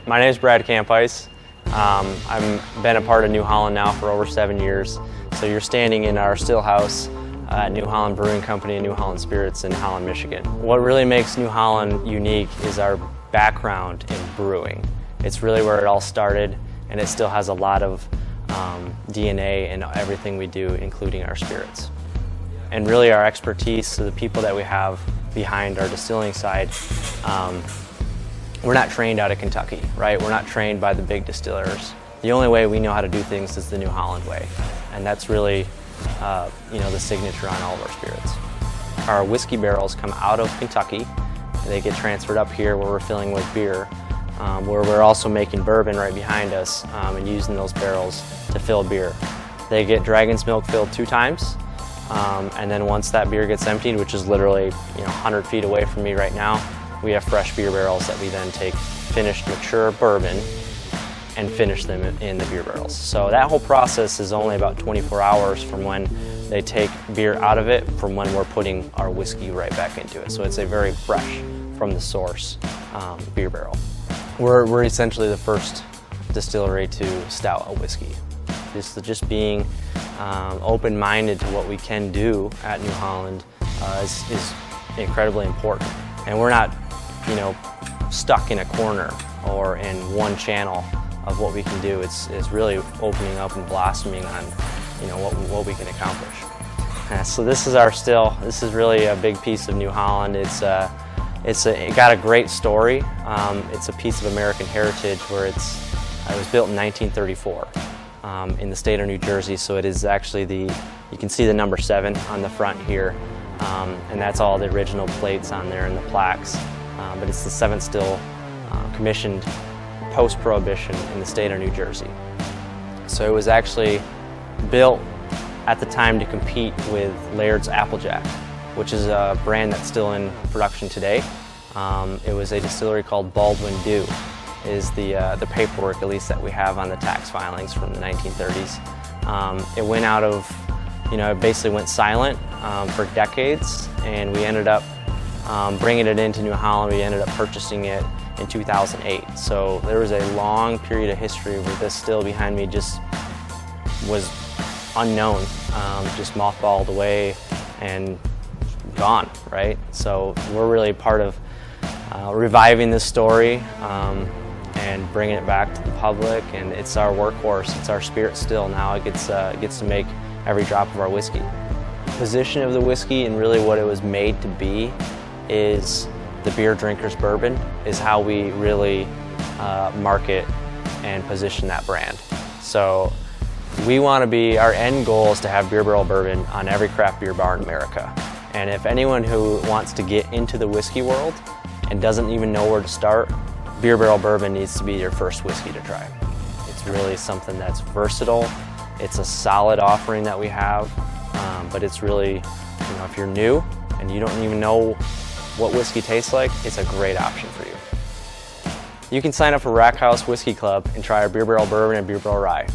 My name is Brad Campice. I've been a part of New Holland now for over 7 years. So you're standing in our still house at New Holland Brewing Company and New Holland Spirits in Holland, Michigan. What really makes New Holland unique is our background in brewing. It's really where it all started, and it still has a lot of DNA in everything we do, including our spirits. And really our expertise, so the people that we have behind our distilling side, we're not trained out of Kentucky, right? We're not trained by the big distillers. The only way we know how to do things is the New Holland way. And that's really the signature on all of our spirits. Our whiskey barrels come out of Kentucky. They get transferred up here where we're filling with beer, where we're also making bourbon right behind us and using those barrels to fill beer. They get dragon's milk filled 2 times. And then once that beer gets emptied, which is literally 100 feet away from me right now, we have fresh beer barrels that we then take finished mature bourbon and finish them in the beer barrels. So that whole process is only about 24 hours from when they take beer out of it from when we're putting our whiskey right back into it. So it's a very fresh from the source beer barrel. We're essentially the first distillery to stout a whiskey. Just being open-minded to what we can do at New Holland is incredibly important. And we're not, stuck in a corner or in one channel of what we can do. It's really opening up and blossoming on, what we can accomplish. So this is our still. This is really a big piece of New Holland. It got a great story. It's a piece of American heritage where it was built in 1934. In the state of New Jersey, so it is actually you can see the number 7 on the front here, and that's all the original plates on there and the plaques, but it's the 7th still commissioned post-Prohibition in the state of New Jersey. So it was actually built at the time to compete with Laird's Applejack, which is a brand that's still in production today. It was a distillery called Baldwin Dew. Is the paperwork, at least that we have on the tax filings from the 1930s. It went out of, it basically went silent for decades, and we ended up bringing it into New Holland. We ended up purchasing it in 2008. So there was a long period of history where this still behind me just was unknown, just mothballed away and gone, right? So we're really part of reviving this story. And bringing it back to the public, and it's our workhorse, it's our spirit still. Now it gets to make every drop of our whiskey. The position of the whiskey and really what it was made to be is the beer drinker's bourbon, is how we really market and position that brand. So we want to be, our end goal is to have beer barrel bourbon on every craft beer bar in America. And if anyone who wants to get into the whiskey world and doesn't even know where to start, beer barrel bourbon needs to be your first whiskey to try. It's really something that's versatile. It's a solid offering that we have, but it's really, if you're new and you don't even know what whiskey tastes like, it's a great option for you. You can sign up for RackHouse Whiskey Club and try our beer barrel bourbon and beer barrel rye.